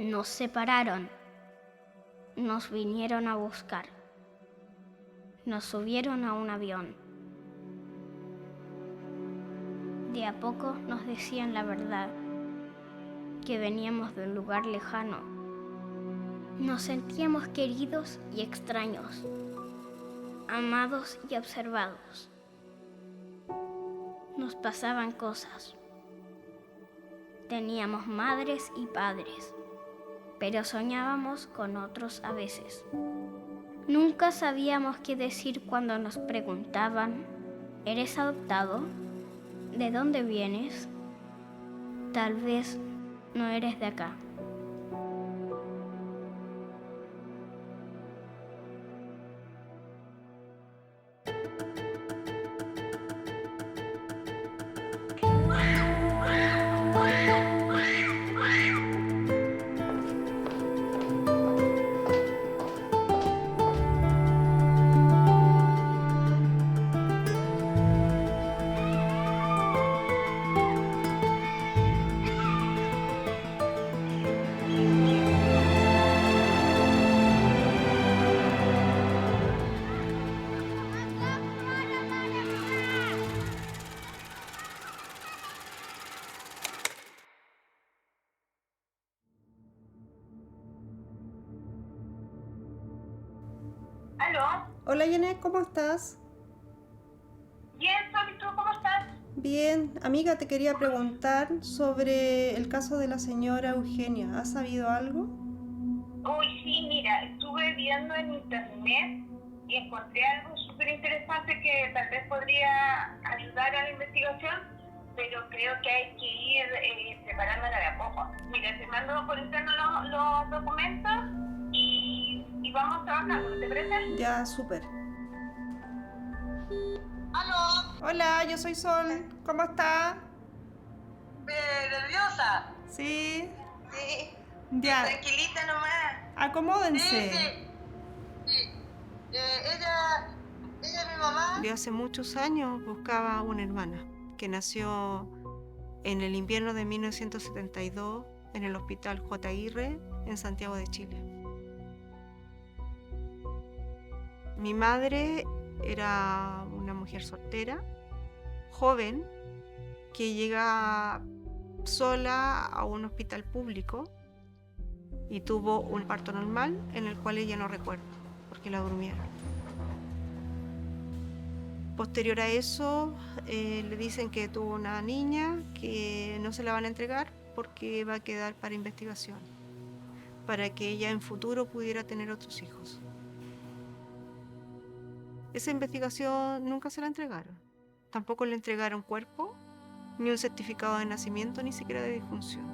Nos separaron. Nos vinieron a buscar. Nos subieron a un avión. De a poco nos decían la verdad, que veníamos de un lugar lejano. Nos sentíamos queridos y extraños, amados y observados. Nos pasaban cosas. Teníamos madres y padres, pero soñábamos con otros a veces. Nunca sabíamos qué decir cuando nos preguntaban: ¿eres adoptado? ¿De dónde vienes? Tal vez no eres de acá. ¿Aló? Hola Janet, ¿cómo estás? Bien, Sol, ¿y tú cómo estás? Bien, amiga, te quería preguntar sobre el caso de la señora Eugenia. ¿Has sabido algo? Uy, sí, mira, estuve viendo en internet y encontré algo súper interesante que tal vez podría ayudar a la investigación, pero creo que hay que ir preparándola de a poco. Mira, te mando por interno los documentos y vamos trabajando, ¿te parece? Ya, súper. ¡Aló! Hola, yo soy Sol. ¿Cómo estás? ¿Nerviosa? Sí, Sí. ya. Tranquilita nomás. Acomódense. Sí. Ella es mi mamá. De hace muchos años buscaba una hermana que nació en el invierno de 1972 en el Hospital J. Aguirre en Santiago de Chile. Mi madre era una mujer soltera, joven, que llega sola a un hospital público y tuvo un parto normal en el cual ella no recuerda porque la durmieron. Posterior a eso, le dicen que tuvo una niña que no se la van a entregar porque va a quedar para investigación, para que ella en futuro pudiera tener otros hijos. Esa investigación nunca se la entregaron. Tampoco le entregaron cuerpo, ni un certificado de nacimiento, ni siquiera de disfunción.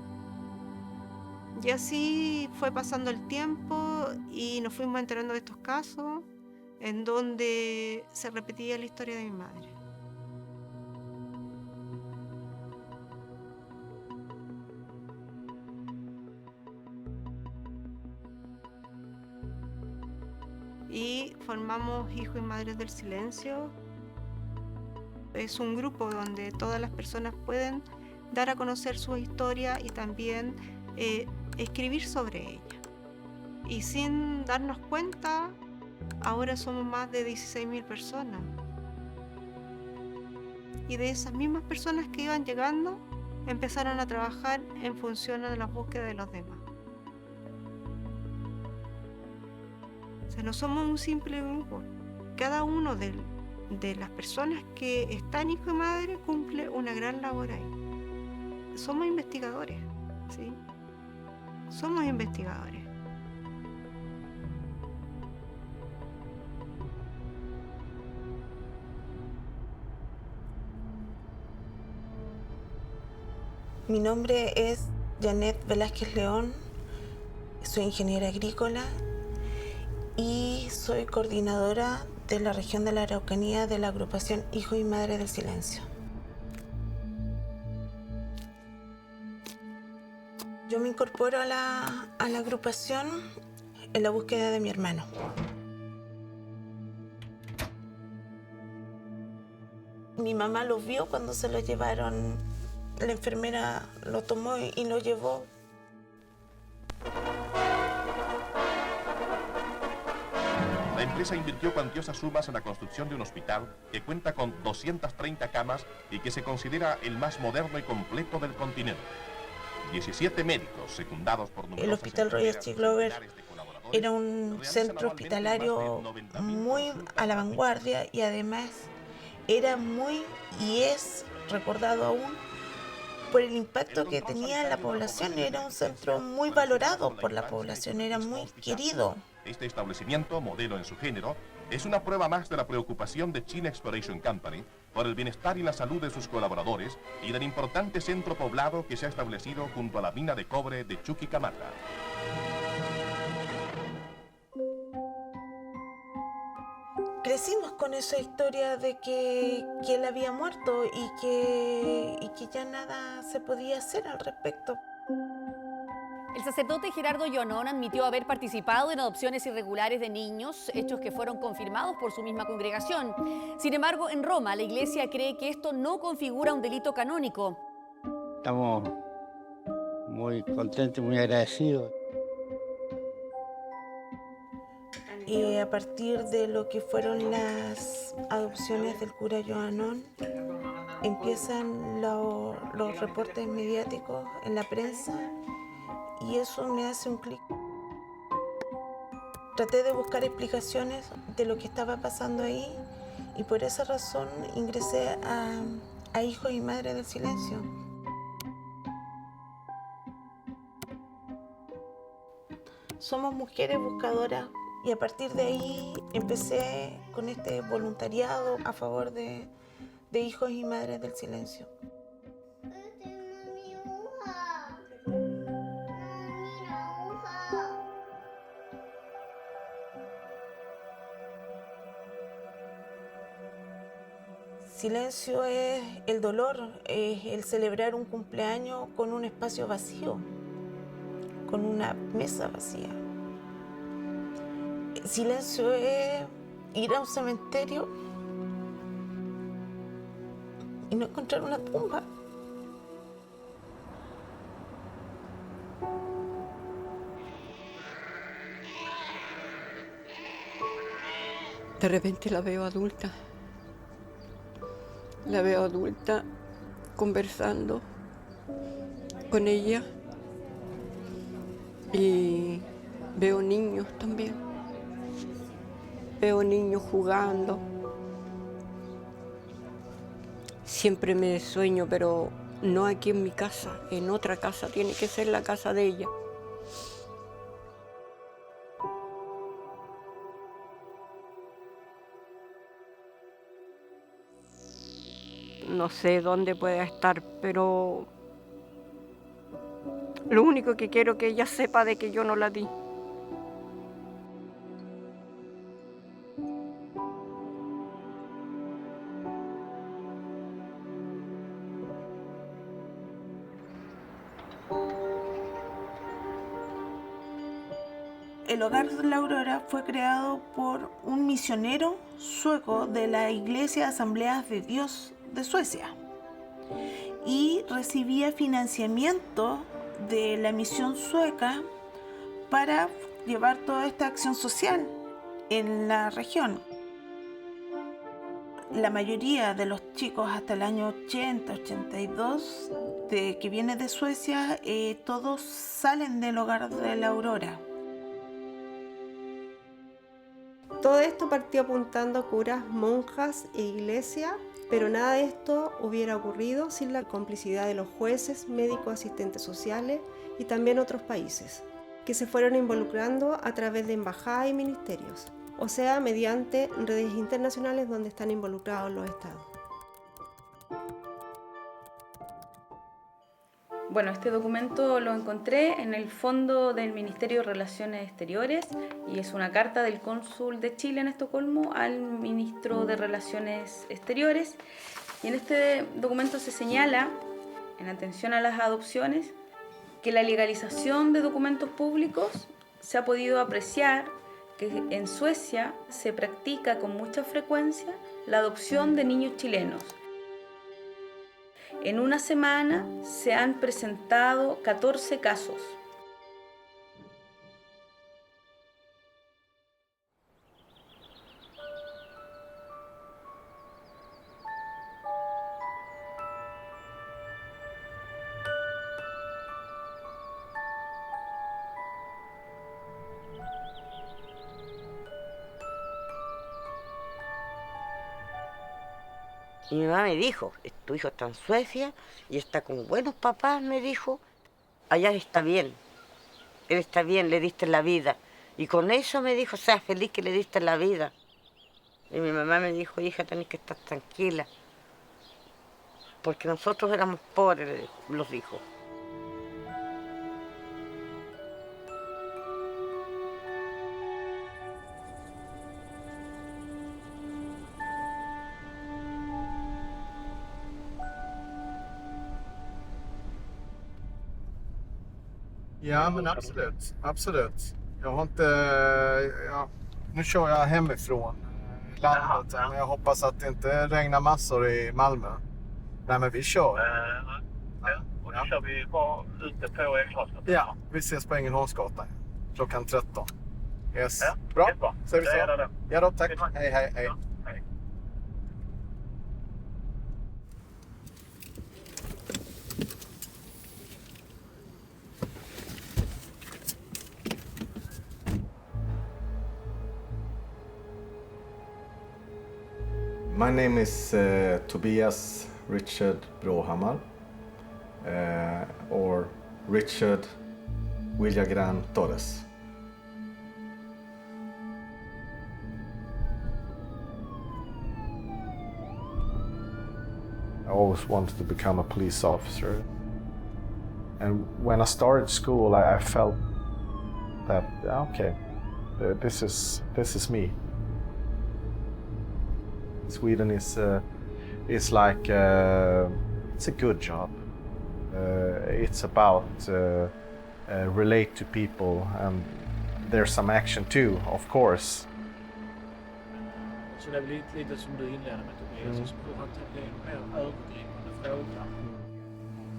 Y así fue pasando el tiempo y nos fuimos enterando de estos casos en donde se repetía la historia de mi madre. Y formamos Hijos y Madres del Silencio. Es un grupo donde todas las personas pueden dar a conocer su historia y también escribir sobre ella. Y sin darnos cuenta, ahora somos más de 16.000 personas. Y de esas mismas personas que iban llegando, empezaron a trabajar en función de la búsqueda de los demás. O sea, no somos un simple grupo. Cada uno de las personas que están hijo y madre cumple una gran labor ahí. Somos investigadores, ¿sí? Somos investigadores. Mi nombre es Janet Velázquez León, soy ingeniera agrícola y soy coordinadora de la región de la Araucanía de la agrupación Hijos y Madres del Silencio. Yo me incorporo a la agrupación en la búsqueda de mi hermano. Mi mamá lo vio cuando se lo llevaron. La enfermera lo tomó y lo llevó. La empresa invirtió cuantiosas sumas en la construcción de un hospital que cuenta con 230 camas y que se considera el más moderno y completo del continente. 17 médicos secundados por numerosas El Hospital Royal enfermeras C. y Glover centenares de colaboradores era un realizan centro anualmente hospitalario más de 90.000 muy consultas a la gratuitas. vanguardia y además era muy y es recordado aún por el impacto que tenía en la población. Era un centro muy valorado por la población, era muy querido. Este establecimiento, modelo en su género, es una prueba más de la preocupación de China Exploration Company por el bienestar y la salud de sus colaboradores y del importante centro poblado que se ha establecido junto a la mina de cobre de Chuquicamata. Crecimos con esa historia de que él había muerto y que ya nada se podía hacer al respecto. El sacerdote Gerardo Yonón admitió haber participado en adopciones irregulares de niños, hechos que fueron confirmados por su misma congregación. Sin embargo, en Roma, la Iglesia cree que esto no configura un delito canónico. Estamos muy contentos, muy agradecidos. A partir de lo que fueron las adopciones del cura Yoanón, empiezan los reportes mediáticos en la prensa y eso me hace un clic. Traté de buscar explicaciones de lo que estaba pasando ahí y por esa razón ingresé a Hijos y Madres del Silencio. Somos mujeres buscadoras y a partir de ahí empecé con este voluntariado a favor de Hijos y Madres del Silencio. Silencio es el dolor, es el celebrar un cumpleaños con un espacio vacío, con una mesa vacía. Silencio es ir a un cementerio y no encontrar una tumba. De repente la veo adulta conversando con ella y veo niños también, veo niños jugando. Siempre me sueño, pero no aquí en mi casa, en otra casa, tiene que ser la casa de ella. No sé dónde pueda estar, pero lo único que quiero es que ella sepa de que yo no la di. El Hogar de la Aurora fue creado por un misionero sueco de la Iglesia Asambleas de Dios de Suecia y recibía financiamiento de la misión sueca para llevar toda esta acción social en la región. La mayoría de los chicos hasta el año 80, 82 que vienen de Suecia, todos salen del Hogar de la Aurora. Todo esto partió apuntando a curas, monjas e iglesia, pero nada de esto hubiera ocurrido sin la complicidad de los jueces, médicos, asistentes sociales y también otros países, que se fueron involucrando a través de embajadas y ministerios, o sea, mediante redes internacionales donde están involucrados los estados. Bueno, este documento lo encontré en el fondo del Ministerio de Relaciones Exteriores y es una carta del cónsul de Chile en Estocolmo al ministro de Relaciones Exteriores. Y en este documento se señala, en atención a las adopciones, que la legalización de documentos públicos se ha podido apreciar que en Suecia se practica con mucha frecuencia la adopción de niños chilenos. En una semana se han presentado 14 casos. Y mi mamá me dijo, tu hijo está en Suecia y está con buenos papás, me dijo. Allá está bien, él está bien, le diste la vida. Y con eso me dijo, sea feliz que le diste la vida. Y mi mamá me dijo, hija, tenés que estar tranquila. Porque nosotros éramos pobres, los dijo. Ja, men absolut. Absolut. Jag har inte... Ja, nu kör jag hemifrån landet. Men jag hoppas att det inte regnar massor i Malmö. Nej, men vi kör. Och då kör vi bara ute på Ängelholmsgatan. Ja, vi ses på Ängelholmsgatan klockan 13. Yes. Ja, bra. jättebra. Så vi så. Ja då, tack. Hej, hej, hej. Ja, hej. My name is Tobias Richard Brohammar, or Richard Villagran Torres. I always wanted to become a police officer. And when I started school, I felt that, okay, this is me. Sweden is like it's a good job. It's about relate to people, and there's some action too, of course. Så det är väl lite som du inledde med, Tobias, så får man ta mer övergripande frågor.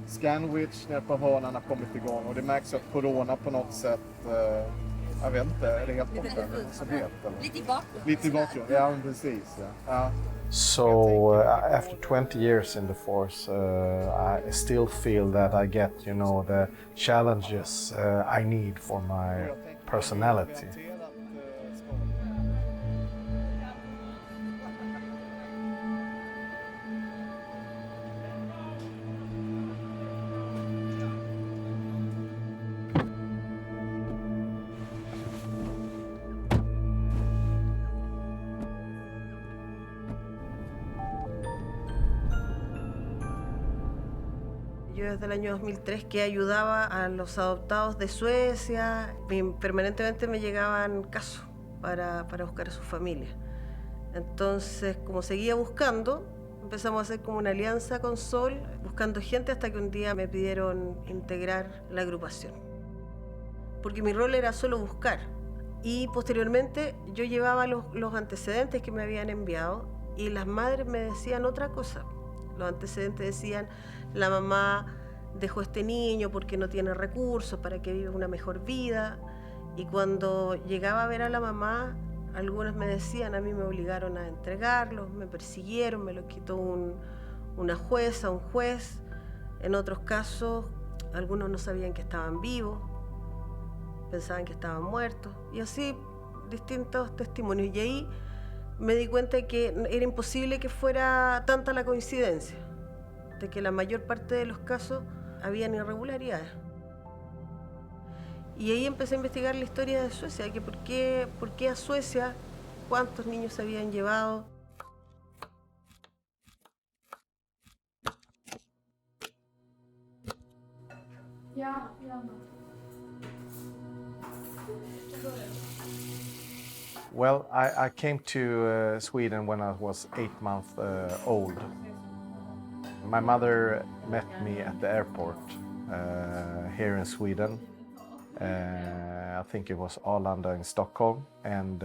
Scanwich nere på hörnan har kommit igång och det märks att corona på något sätt, jag vet inte, är det helt borta? Lite i bakgrund. Lite i bakgrund, ja precis. Ja. So after 20 years in the force, I still feel that I get, the challenges I need for my personality. Yo desde el año 2003 que ayudaba a los adoptados de Suecia, permanentemente me llegaban casos para buscar a su familia. Entonces, como seguía buscando, empezamos a hacer como una alianza con Sol, buscando gente hasta que un día me pidieron integrar la agrupación. Porque mi rol era solo buscar. Y posteriormente yo llevaba los antecedentes que me habían enviado y las madres me decían otra cosa. Los antecedentes decían, la mamá dejó a este niño porque no tiene recursos para que viva una mejor vida. Y cuando llegaba a ver a la mamá, algunos me decían, a mí me obligaron a entregarlo, me persiguieron, me lo quitó una jueza, un juez. En otros casos, algunos no sabían que estaban vivos, pensaban que estaban muertos. Y así, distintos testimonios. Y ahí me di cuenta de que era imposible que fuera tanta la coincidencia, de que la mayor parte de los casos habían irregularidades. Y ahí empecé a investigar la historia de Suecia, que por qué a Suecia, cuántos niños se habían llevado. Well, I came to Sweden when I was 8 months old. My mother met me at the airport here in Sweden. I think it was Arlanda in Stockholm, and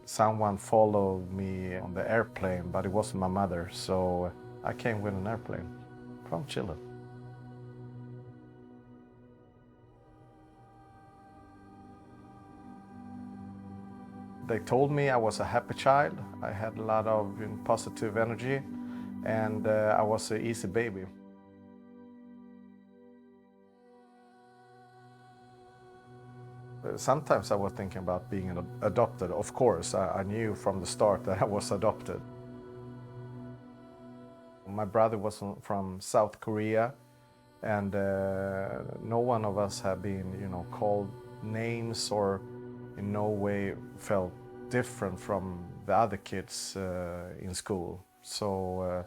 someone followed me on the airplane, but it wasn't my mother, so I came with an airplane from Chile. They told me I was a happy child, I had a lot of positive energy, and I was an easy baby. Sometimes I was thinking about being adopted. Of course, I knew from the start that I was adopted. My brother was from South Korea, and no one of us had been, called names or in no way felt different from the other kids in school. So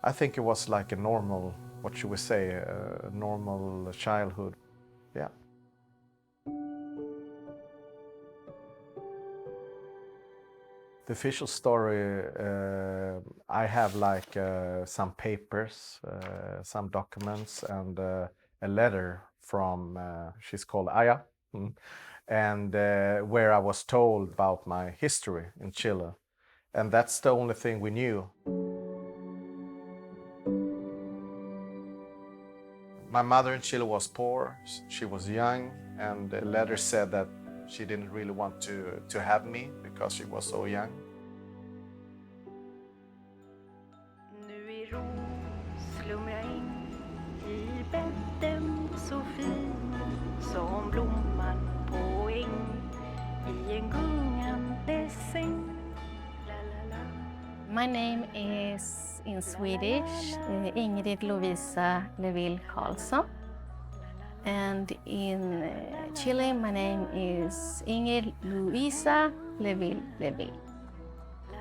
I think it was like a normal, what should we say, a normal childhood. Yeah. The official story, I have like some papers, some documents, and a letter from, she's called Aya, and where I was told about my history in Chile. And that's the only thing we knew. My mother in Chile was poor, she was young, and the letter said that she didn't really want to have me because she was so young. Nu är ros slumrar in i bädden så fin som blomman på äng i en gungande säng. My name is in Swedish Ingrid Lovisa Leville Karlsson. And in Chile, my name is Ingrid Luisa Leville.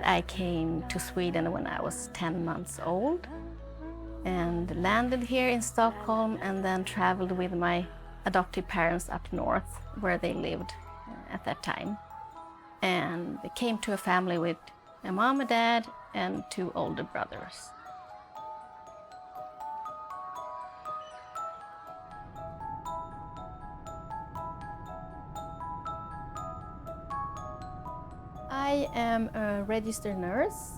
I came to Sweden when I was 10 months old and landed here in Stockholm and then traveled with my adoptive parents up north where they lived at that time. And came to a family with a mom, a dad, and 2 older brothers. I am a registered nurse,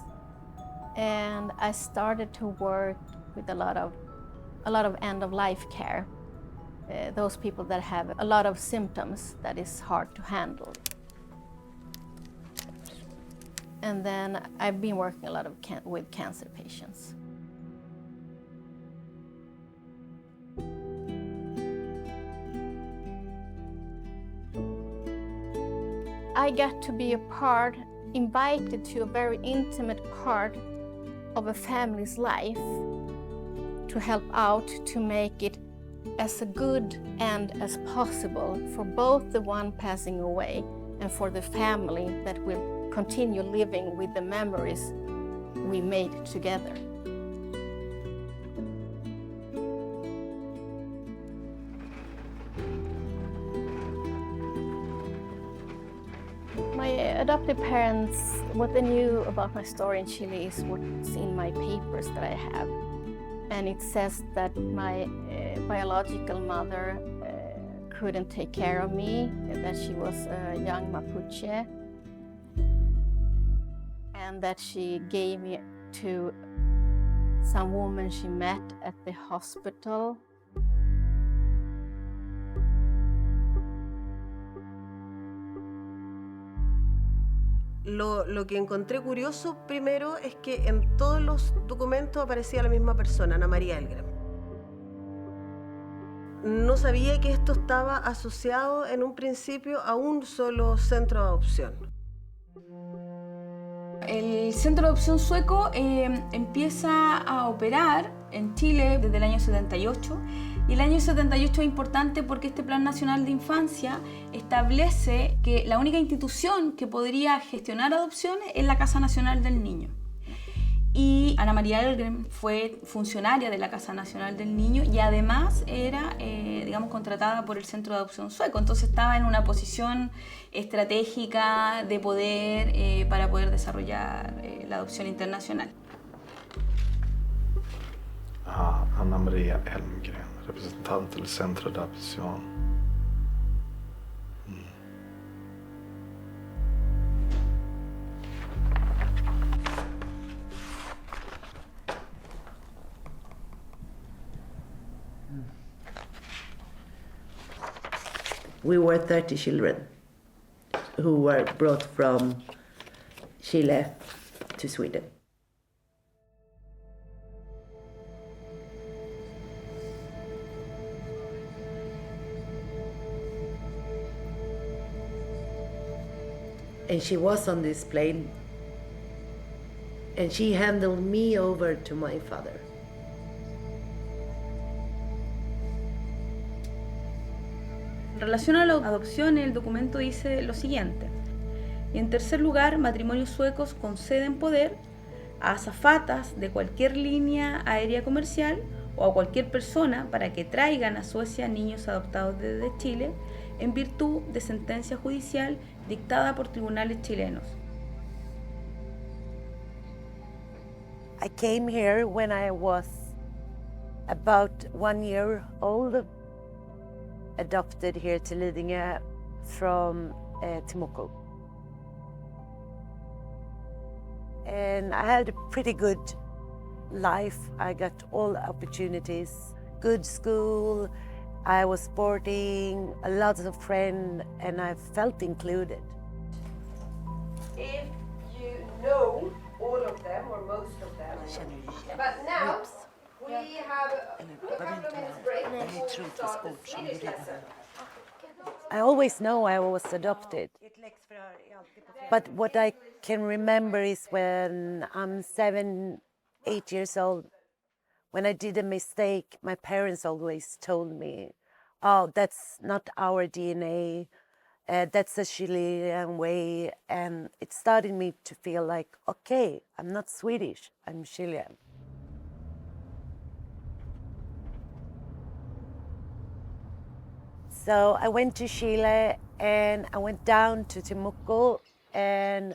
and I started to work with a lot of end-of-life care. Those people that have a lot of symptoms that is hard to handle. And then I've been working a lot with cancer patients. I got to be invited to a very intimate part of a family's life to help out to make it as a good end as possible for both the one passing away and for the family that will continue living with the memories we made together. My adoptive parents, what they knew about my story in Chile is what's in my papers that I have. And it says that my biological mother couldn't take care of me, that she was a young Mapuche, and that she gave me to some woman she met at the hospital. Lo que encontré curioso primero es que en todos los documentos aparecía la misma persona, Ana María Elgram. No sabía que esto estaba asociado en un principio a un solo centro de adopción. El Centro de Adopción Sueco empieza a operar en Chile desde el año 78. Y el año 78 es importante porque este Plan Nacional de Infancia establece que la única institución que podría gestionar adopciones es la Casa Nacional del Niño. Y Ana María Elgram fue funcionaria de la Casa Nacional del Niño y además era, contratada por el Centro de Adopción Sueco. Entonces estaba en una posición estratégica de poder para poder desarrollar la adopción internacional. Ana María Elmgren, representant del Centro de Adopción. We were 30 children who were brought from Chile to Sweden. And she was on this plane, and she handed me over to my father. En relación a la adopción, el documento dice lo siguiente. Y en tercer lugar, matrimonios suecos conceden poder a azafatas de cualquier línea aérea comercial o a cualquier persona para que traigan a Suecia niños adoptados desde Chile en virtud de sentencia judicial dictada por tribunales chilenos. I came here when I was about 1 year old, adopted here to Lidingö from Temuco. And I had a pretty good life. I got all the opportunities, good school, I was sporting, a lot of friends, and I felt included. If you know all of them or most of them, but now we have a couple of minutes break before we start the Swedish lesson. I always know I was adopted. But what I can remember is when I'm 7, 8 years old, when I did a mistake, my parents always told me, oh, that's not our DNA, that's a Chilean way. And it started me to feel like, okay, I'm not Swedish, I'm Chilean. So I went to Chile and I went down to Temuco and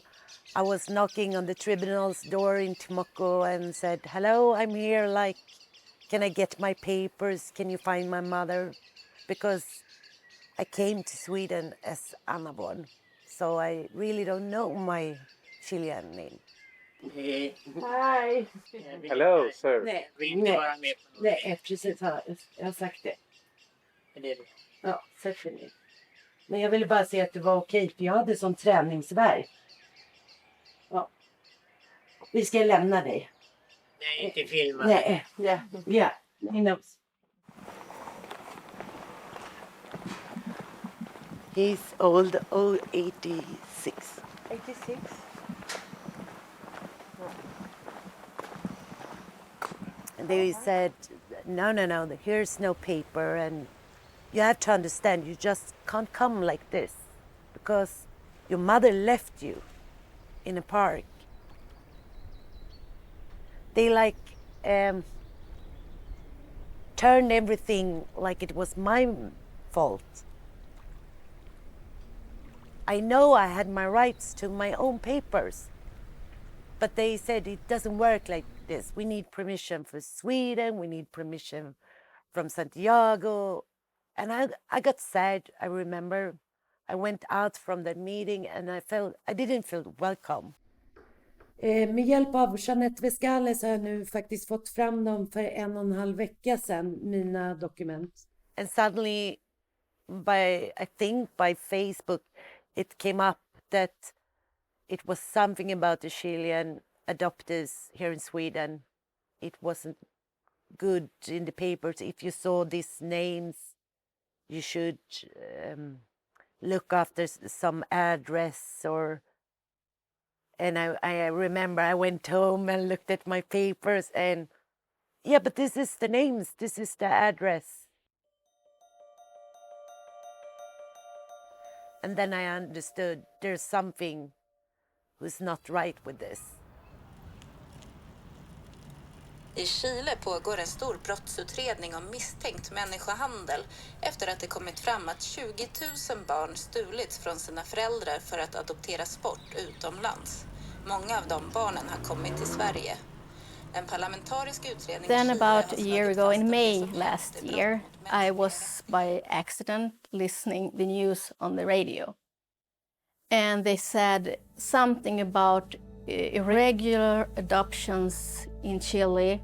I was knocking on the tribunal's door in Temuco and said, hello, I'm here, like, can I get my papers? Can you find my mother? Because I came to Sweden as Anna Born, so I really don't know my Chilean name. Hi. Hello, sir. Nej, precis. Jag har sagt det. Ja, sätt dig ner. Men jag ville bara säga att det var okej, för jag hade sån träningsvärk. Ja. Vi ska lämna dig. Nej, inte filma. Nej, ja, he knows. He's old, 86. 86? And they said, no, here's no paper, and you have to understand, you just can't come like this because your mother left you in a park. They turned everything like it was my fault. I know I had my rights to my own papers, but they said it doesn't work like this. We need permission for Sweden, we need permission from Santiago. And I got sad, I remember. I went out from that meeting and I didn't feel welcome. Med hjälp av Jeanette Vescale så har jag nu faktiskt fått fram dem för 1,5 vecka sedan, mina dokument. And suddenly, I think by Facebook, it came up that it was something about the Chilean adoptees here in Sweden. It wasn't good in the papers. If you saw these names, you should look after some address or... And I remember I went home and looked at my papers and, yeah, but this is the names, this is the address. And then I understood there's something who's not right with this. I Chile pågår en stor brottsutredning om misstänkt människohandel efter att det kommit fram att 20 000 barn stulits från sina föräldrar för att adopteras bort utomlands. Många av de barnen har kommit till Sverige. En parlamentarisk utredning. Then about a year ago in May last year, I was by accident listening the news on the radio. And they said something about irregular adoptions in Chile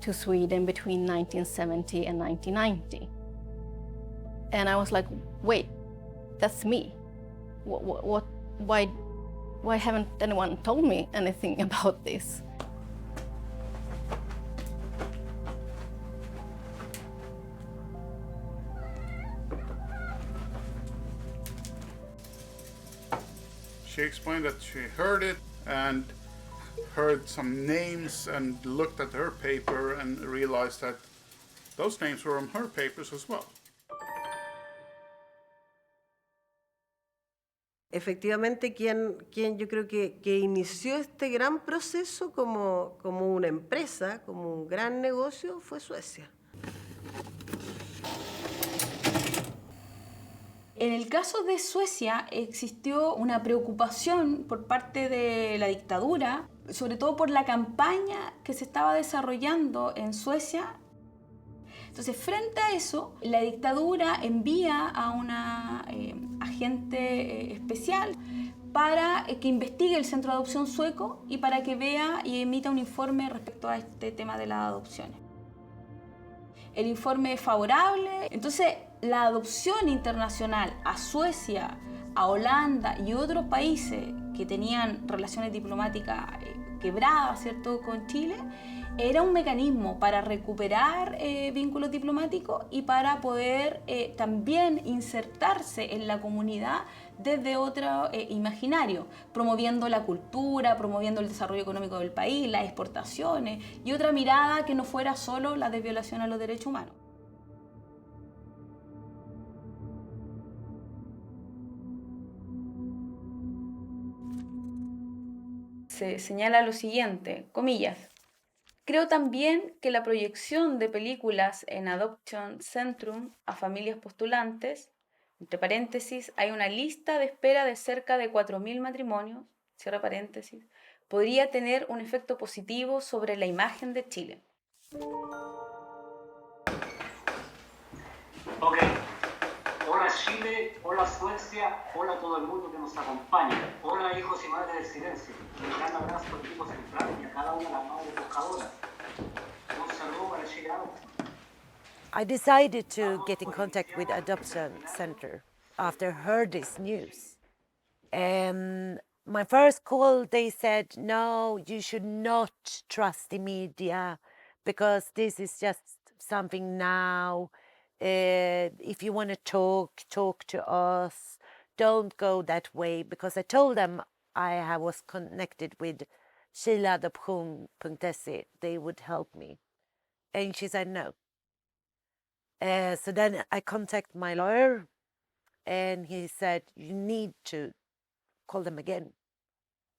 to Sweden between 1970 and 1990. And I was like, wait, that's me. Why haven't anyone told me anything about this? She explained that she heard it and heard some names and looked at her paper and realized that those names were on her papers as well. Efectivamente, quien yo creo que inició este gran proceso como una empresa, como un gran negocio, fue Suecia. En el caso de Suecia existió una preocupación por parte de la dictadura, sobre todo por la campaña que se estaba desarrollando en Suecia. Entonces, frente a eso, la dictadura envía a una agente especial para que investigue el centro de adopción sueco y para que vea y emita un informe respecto a este tema de las adopciones. El informe es favorable, entonces la adopción internacional a Suecia, a Holanda y otros países que tenían relaciones diplomáticas quebradas, ¿cierto?, con Chile, era un mecanismo para recuperar vínculos diplomáticos y para poder también insertarse en la comunidad desde otro imaginario, promoviendo la cultura, promoviendo el desarrollo económico del país, las exportaciones y otra mirada que no fuera solo la de violación a los derechos humanos. Se señala lo siguiente, comillas: creo también que la proyección de películas en Adoption Centrum a familias postulantes, entre paréntesis, hay una lista de espera de cerca de 4.000 matrimonios, cierra paréntesis, podría tener un efecto positivo sobre la imagen de Chile. Ok. Hola Chile, hola Suecia, hola a todo el mundo que nos acompaña. Hola hijos y madres del silencio. Un gran abrazo al equipo central y a cada una de las madres buscadoras. Un saludo para Chile Adoption. I decided to get in contact with Adoption Center after I heard this news. My first call, they said, no, you should not trust the media because this is just something now. If you want to talk to us. Don't go that way, because I told them I was connected with chileadoption.se. They would help me. And she said no. So then I contacted my lawyer, and he said, you need to call them again.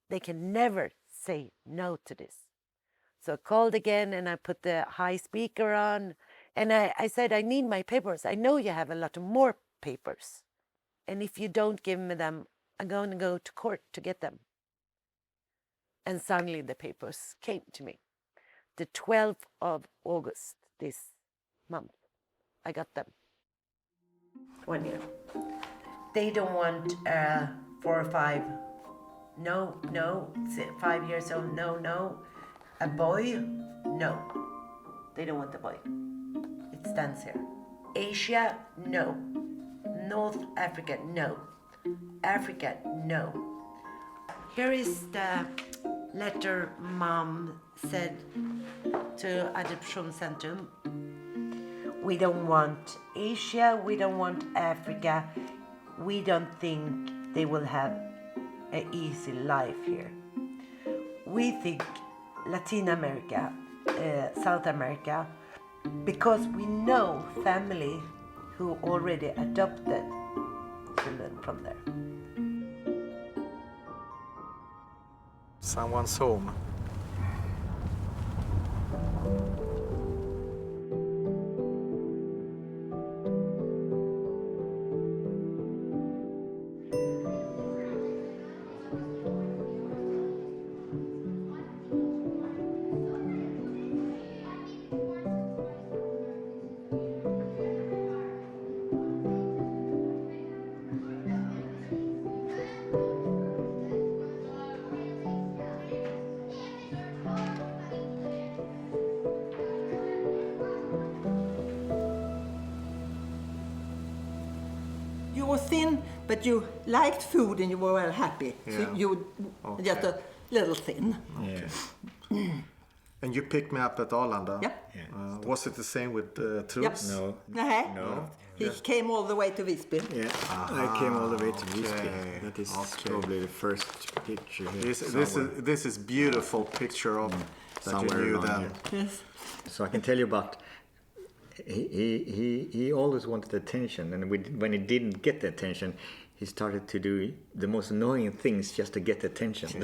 They can never say no to this. So I called again, and I put the high speaker on, and I said, I need my papers. I know you have a lot more papers. And if you don't give me them, I'm going to go to court to get them. And suddenly the papers came to me. The 12th of August this month, I got them. 1 year. They don't want 4 or 5. No. 5 years old, no. A boy, no. They don't want the boy. It stands here. Asia, no. North Africa, no. Africa, no. Here is the letter mom said to Adoption Centrum. We don't want Asia, we don't want Africa. We don't think they will have an easy life here. We think Latin America, South America, because we know family who already adopted children from there. Someone's home. You were thin, but you liked food and you were well happy. Yeah. So you were just a little thin. Okay. And you picked me up at Arlanda? Yeah. Was it the same with Truls? Yep. No. No. He came all the way to Visby. Yeah, I came all the way to Visby. That is probably the first picture here. This is beautiful picture of that you knew then. Yes. So I can tell you about. He always wanted attention, and when he didn't get the attention, he started to do the most annoying things just to get attention.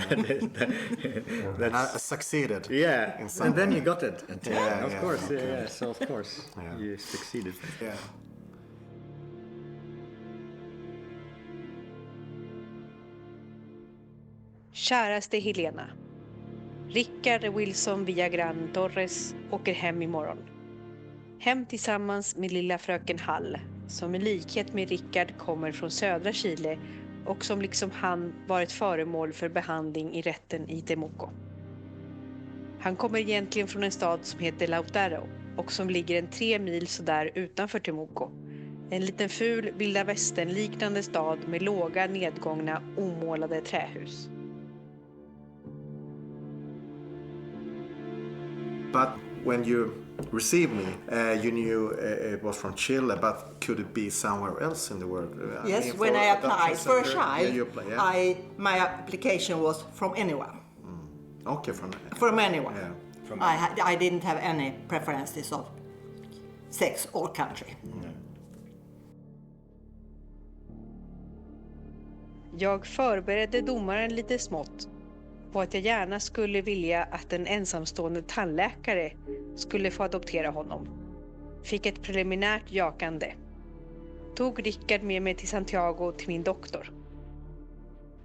And I succeeded. Yeah, and then you got it. Yeah, of course. Yeah, so of course you succeeded. Yeah. Käraste Helena. Rickard Wilson Villagran Torres åker hem imorgon. Hem tillsammans med lilla fröken Hall, som i likhet med Rickard kommer från södra Chile och som liksom han varit föremål för behandling i rätten i Temuco. Han kommer egentligen från en stad som heter Lautaro och som ligger en 3 mil sådär utanför Temuco. En liten ful vilda västern-liknande stad med låga, nedgångna, omålade trähus. But when you received me, you knew it was from Chile, but could it be somewhere else in the world? Yes, when I applied for a child, my application was from anywhere. Okay, from anywhere. Yeah. I didn't have any preferences of sex or country. Jag förberedde domaren lite smått på att jag gärna skulle vilja att en ensamstående tandläkare skulle få adoptera honom. Fick ett preliminärt jakande. Tog Rickard med mig till Santiago till min doktor.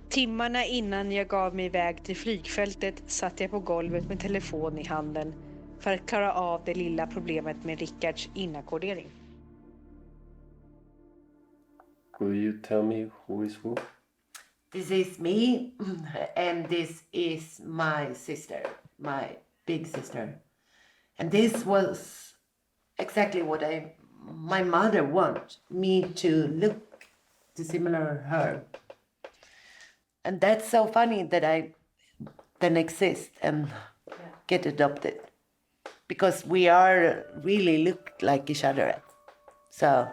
Timmarna innan jag gav mig iväg till flygfältet satt jag på golvet med telefon i handen för att klara av det lilla problemet med Rickards inackordering. Could you tell me who is who? This is me, and this is my sister, my big sister. And this was exactly what my mother wanted me to look to similar her. And that's so funny that I then exist and get adopted. Because we are really look like each other. So,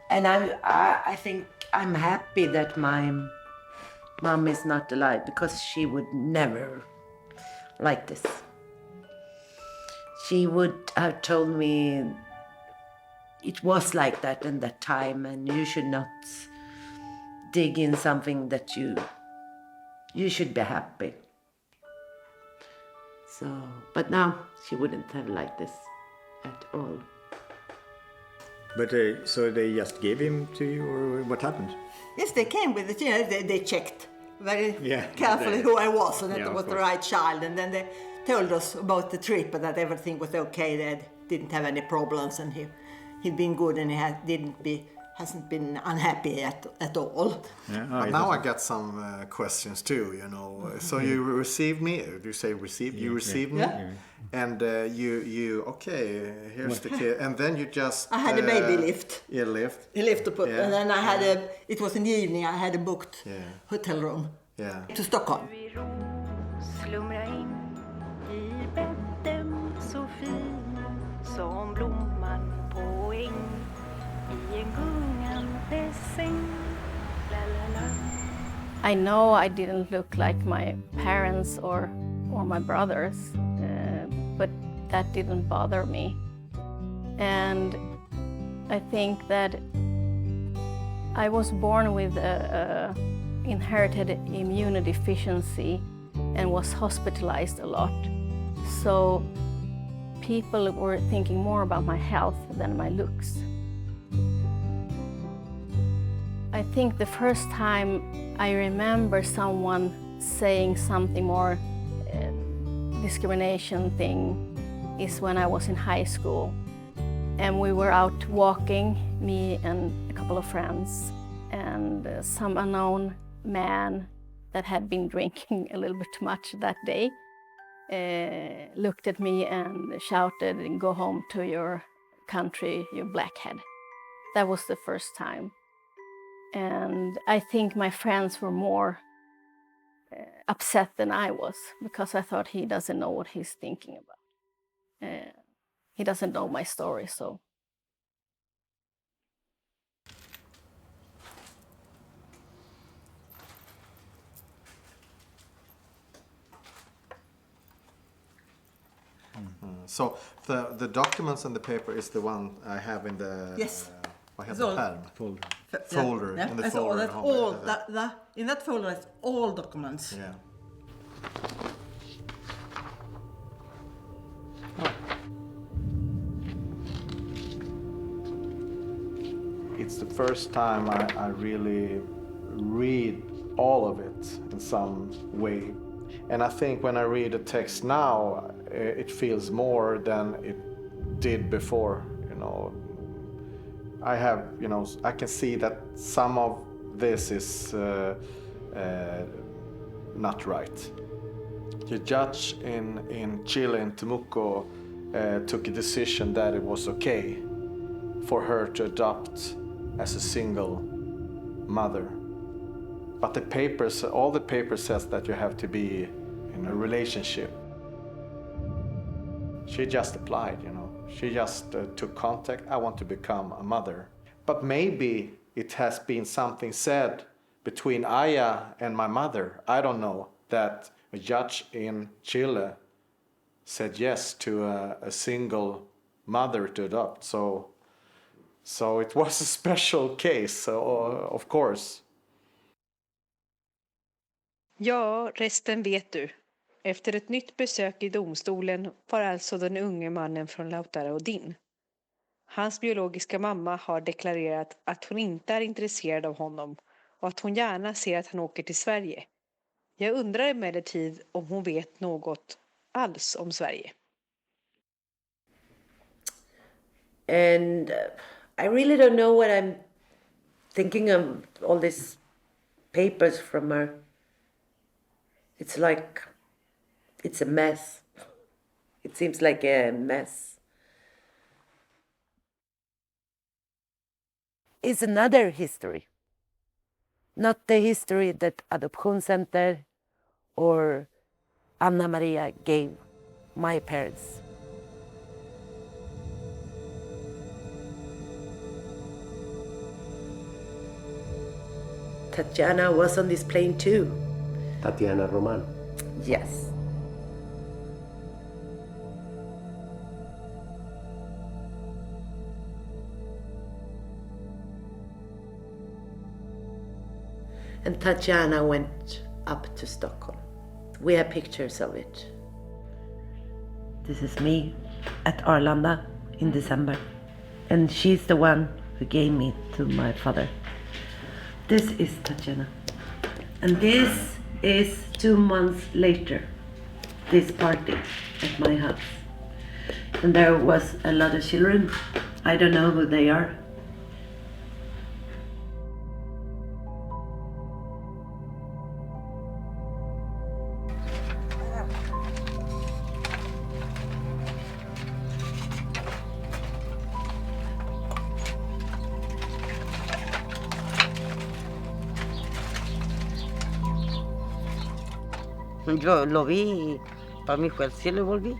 and I think I'm happy that my mom is not alive, because she would never like this. She would have told me it was like that in that time, and you should not dig in something that you should be happy. So, but now she wouldn't have liked this at all. But so they just gave him to you, or what happened? Yes, they came with it. You know, they checked very carefully who I was and that I was the right child. And then they told us about the trip and that everything was okay. They didn't have any problems, and he'd been good, and hasn't been unhappy at all. Yeah. But now I got some questions too. You know, so you received me. Do you say received? You received me. Yeah. And you okay, here's the kid. And then you just... I had a baby lift. Yeah, lift. A lift to put. And then I had it was in the evening, I had a booked hotel room to Stockholm. Slumra in i bädden så fin som blomman på äng i en gungande säng. La la la. I know I didn't look like my parents or my brothers, but that didn't bother me. And I think that I was born with a inherited immunodeficiency and was hospitalized a lot. So people were thinking more about my health than my looks. I think the first time I remember someone saying something more discrimination thing is when I was in high school. And we were out walking, me and a couple of friends, and some unknown man that had been drinking a little bit too much that day looked at me and shouted, "Go home to your country, you blackhead." That was the first time. And I think my friends were more upset than I was, because I thought he doesn't know what he's thinking about. He doesn't know my story, so. So the documents and the paper is the one I have in the... Yes. I have the pad. folder. Yeah. In the That's folder. that's all. In that folder, it's all documents. Yeah. It's the first time I really read all of it in some way. And I think when I read the text now, it feels more than it did before, you know. I can see that some of this is not right. The judge in Chile, in Temuco, took a decision that it was okay for her to adopt as a single mother. But all the papers says that you have to be in a relationship. She just applied, you know. She just took contact. I want to become a mother. But maybe it has been something said between Aya and my mother. I don't know, that a judge in Chile said yes to a single mother to adopt. So it was a special case, of course. Ja, resten vet du. Efter ett nytt besök i domstolen var alltså den unge mannen från Lautarodin. Hans biologiska mamma har deklarerat att hon inte är intresserad av honom och att hon gärna ser att han åker till Sverige. Jag undrar emellertid om hon vet något alls om Sverige. And I really don't know what I'm thinking of all these papers from her. It's like, it's a mess. It seems like a mess. It's another history. Not the history that Adoptionscenter or Anna Maria gave my parents. Tatjana was on this plane too. Tatiana Roman. Yes. And Tatjana went up to Stockholm. We have pictures of it. This is me at Arlanda in December. And she's the one who gave me to my father. This is Tatjana. And this is 2 months later, this party at my house. And there was a lot of children. I don't know who they are. Yo lo vi, para mí fue al cielo y volví.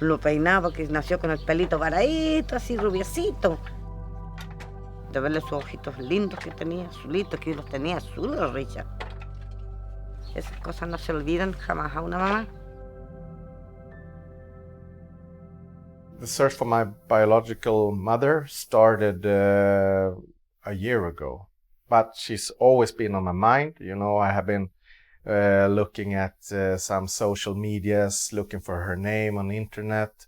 Lo peinaba, que nació con el pelito paradito, así rubiecito. De verle sus ojitos lindos que tenía, azulitos, que los tenía azules, Richard. Esas cosas no se olvidan jamás a una mamá. The search for my biological mother started a year ago, but she's always been on my mind. You know, I have been looking at some social medias, looking for her name on the internet.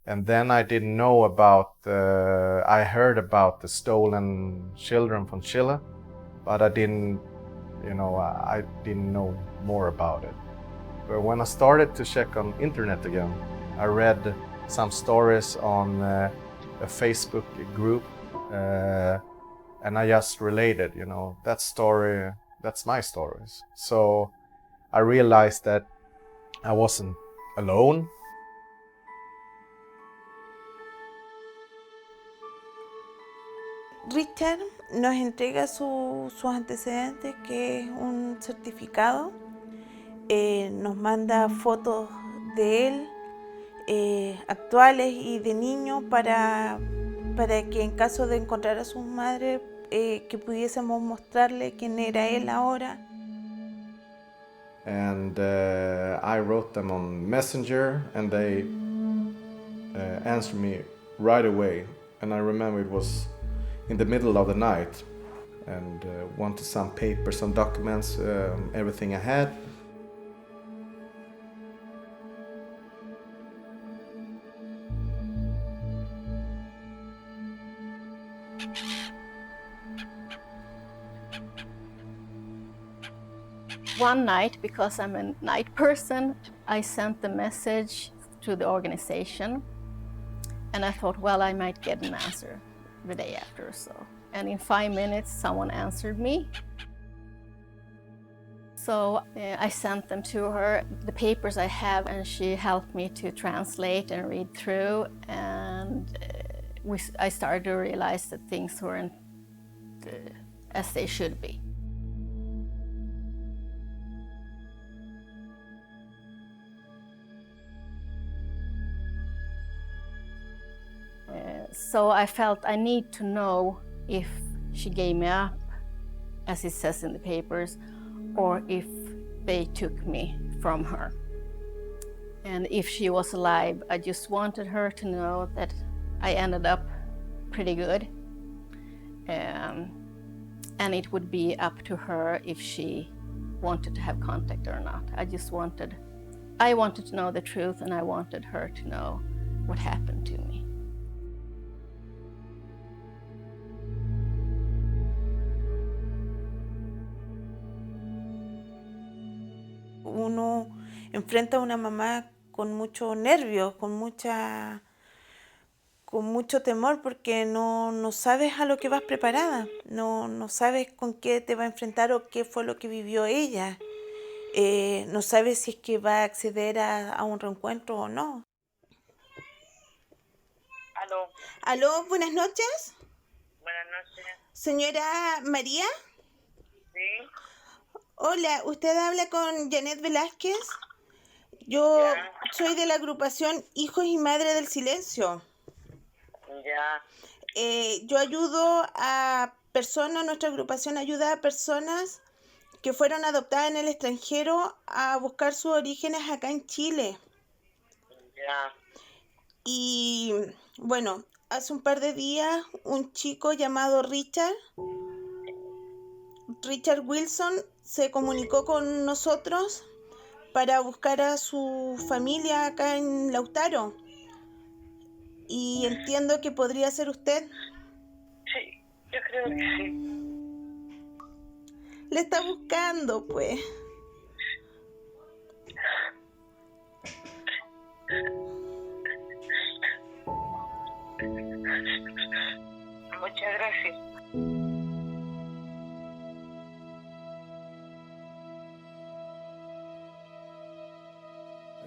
And then I didn't know about, I heard about the stolen children from Chile, but I didn't know more about it. But when I started to check on internet again, I read some stories on a Facebook group, and I just related, you know, that story. That's my stories. So I realized that I wasn't alone. Richard nos entrega sus antecedentes, que es un certificado. Nos manda fotos de él, actuales y de niño, para que en caso de encontrar a sus madres, que pudiésemos mostrarle quién era él ahora. And I wrote them on Messenger, and they answered me right away. And I remember in the middle of the night and wanted some papers, some documents, everything I had. One night, because I'm a night person, I sent the message to the organization, and I thought, well, I might get an answer the day after or so. And in 5 minutes, someone answered me. So I sent them to her, the papers I have, and she helped me to translate and read through. And I started to realize that things weren't as they should be. So I felt I need to know if she gave me up, as it says in the papers, or if they took me from her. And if she was alive, I just wanted her to know that I ended up pretty good. And it would be up to her if she wanted to have contact or not. I wanted to know the truth, and I wanted her to know what happened to me. Uno enfrenta a una mamá con mucho nervio, con mucho temor, porque no sabes a lo que vas preparada, no sabes con qué te va a enfrentar o qué fue lo que vivió ella. No sabes si es que va a acceder a un reencuentro o no. Aló. Aló, buenas noches. Buenas noches. Señora María. Sí. Hola, ¿usted habla con Janet Velázquez? Yo soy de la agrupación Hijos y Madre del Silencio. Ya. Yo ayudo a personas, nuestra agrupación ayuda a personas que fueron adoptadas en el extranjero a buscar sus orígenes acá en Chile. Ya. Y bueno, hace un par de días un chico llamado Richard Wilson se comunicó con nosotros para buscar a su familia acá en Lautaro. Y entiendo que podría ser usted. Sí, yo creo que sí. Le está buscando, pues. Muchas gracias.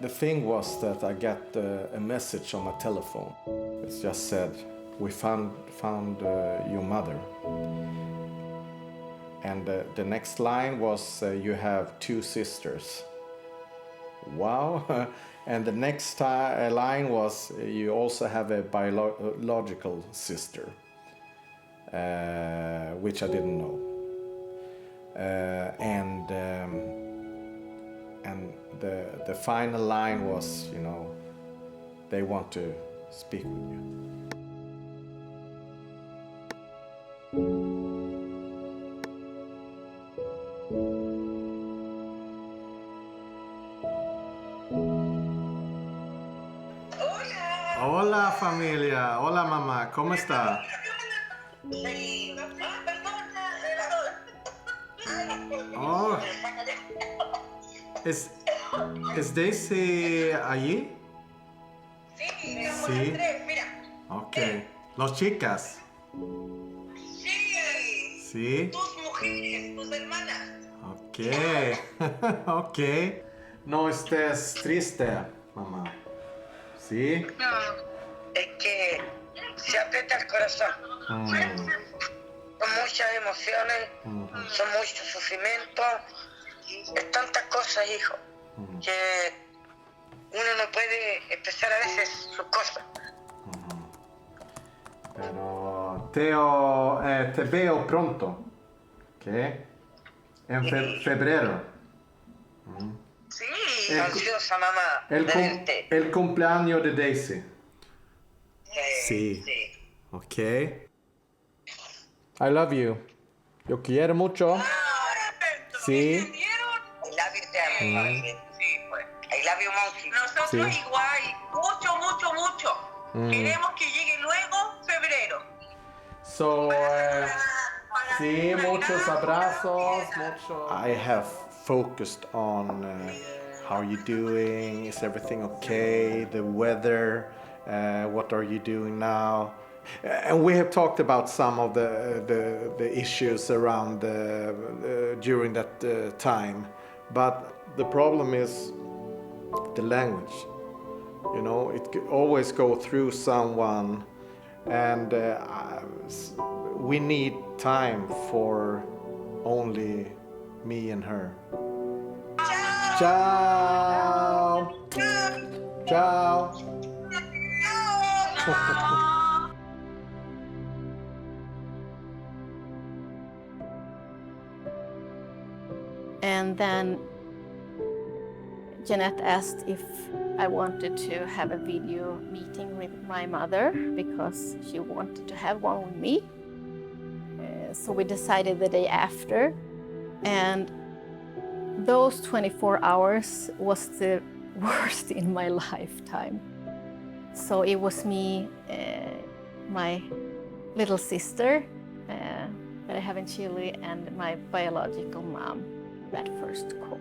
The thing was that I got a message on my telephone. It just said, "We found your mother." And the next line was, "You have 2 sisters." Wow! And the next line was, "You also have a biological sister," which I didn't know. And the final line was, they want to speak with you. Hola familia, hola mamá, ¿cómo está? Oh, ¿es Daisy allí? Sí. Mira. Ok. ¿Los chicas? Sí. Sí. Tus mujeres, tus hermanas. Ok. Ok. No estés triste, mamá. ¿Sí? No, es que se aprieta el corazón. Son muchas emociones, son muchos sufrimientos, es tantas cosas, hijo, que uno no puede expresar a veces sus cosas. Pero te veo pronto, ¿ok? En febrero. Sí, ansiosa mamá, de verte. El cumpleaños de Daisy. Sí. Ok. I love you. Yo quiero mucho. Sí. I love you, Sam. Sí, pues. I love you, Monkey. Nosotros Sí. igual, mucho. Queremos que llegue luego febrero. So, sí, muchos abrazos, mucho. I have focused on how you doing, is everything okay, the weather, what are you doing now? And we have talked about some of the issues around during that time, but the problem is the language. You know, it could always go through someone, and we need time for only me and her. Ciao. Ciao. And then Jeanette asked if I wanted to have a video meeting with my mother because she wanted to have one with me. So we decided the day after, and those 24 hours was the worst in my lifetime. So it was me, my little sister that I have in Chile, and my biological mom, that first call.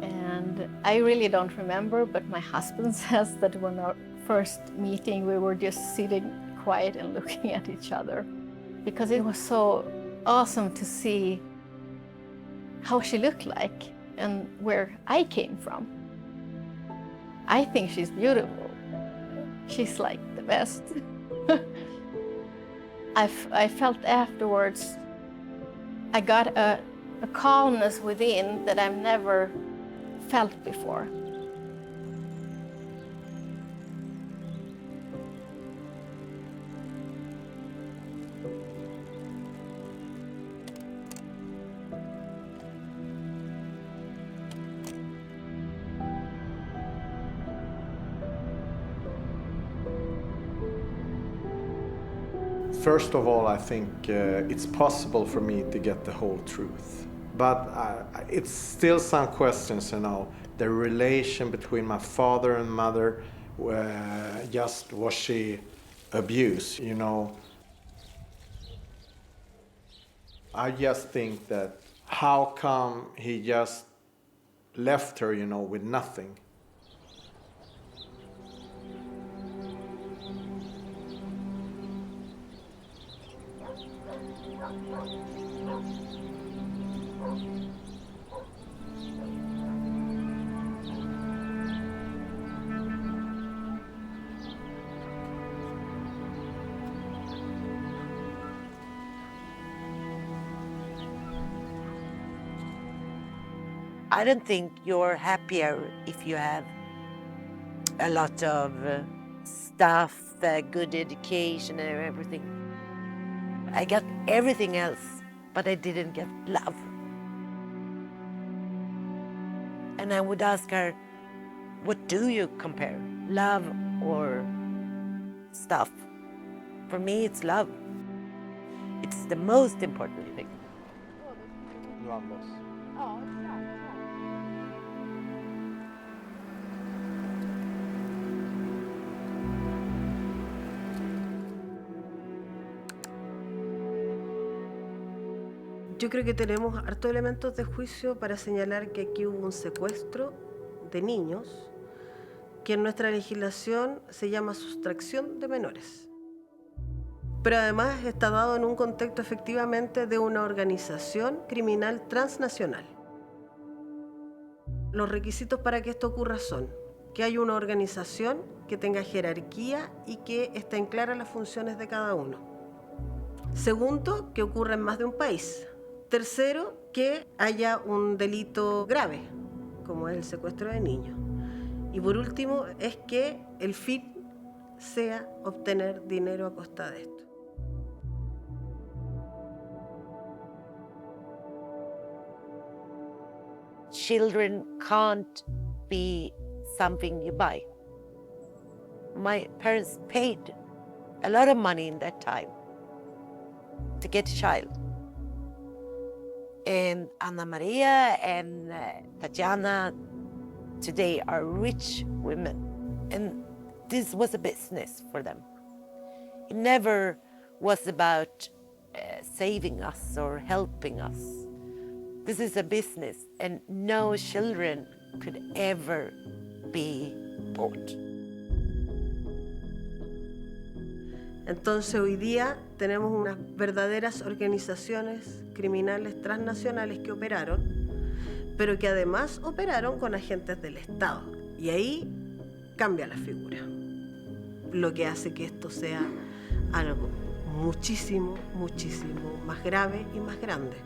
And I really don't remember, but my husband says that when our first meeting, we were just sitting quiet and looking at each other, because it was so awesome to see how she looked like and where I came from. I think she's beautiful. She's like the best. I felt afterwards, I got a calmness within that I've never felt before. First of all, I think it's possible for me to get the whole truth. But it's still some questions, you know. The relation between my father and mother, just was she abused, you know? I just think that how come he just left her, you know, with nothing? I don't think you're happier if you have a lot of stuff, good education and everything. I got everything else, but I didn't get love. And I would ask her, what do you compare, love or stuff? For me, it's love. It's the most important thing. Yo creo que tenemos hartos elementos de juicio para señalar que aquí hubo un secuestro de niños que en nuestra legislación se llama sustracción de menores. Pero además está dado en un contexto efectivamente de una organización criminal transnacional. Los requisitos para que esto ocurra son que haya una organización que tenga jerarquía y que estén claras las funciones de cada uno. Segundo, que ocurra en más de un país. Tercero, que haya un delito grave, como es el secuestro de niños. Y por último, es que el fin sea obtener dinero a costa de esto. Children can't be something you buy. My parents paid a lot of money in that time. to get a child. And Anna Maria and Tatiana today are rich women, and this was a business for them. It never was about saving us or helping us. This is a business, and no children could ever be bought. Entonces hoy día tenemos unas verdaderas organizaciones criminales transnacionales que operaron, pero que además operaron con agentes del Estado. Y ahí cambia la figura, lo que hace que esto sea algo muchísimo, muchísimo más grave y más grande.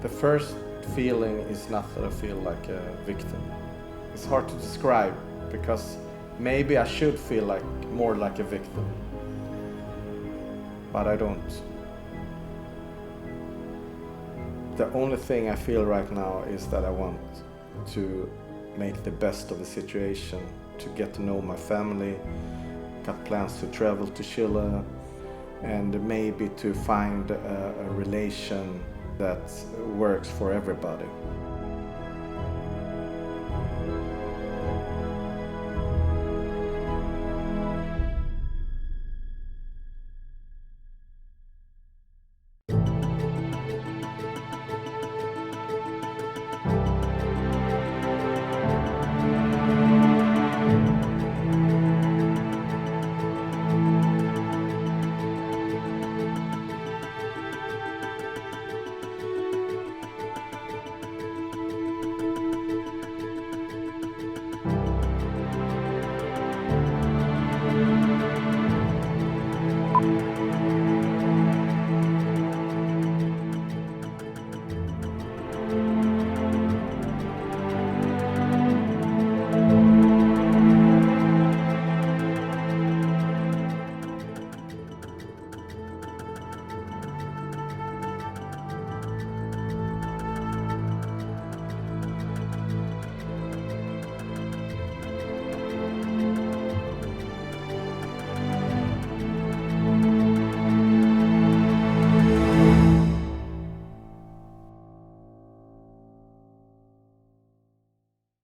The first feeling is not that I feel like a victim. It's hard to describe because maybe I should feel like more like a victim, but I don't. The only thing I feel right now is that I want to make the best of the situation, to get to know my family, got plans to travel to Chile, and maybe to find a relation that works for everybody.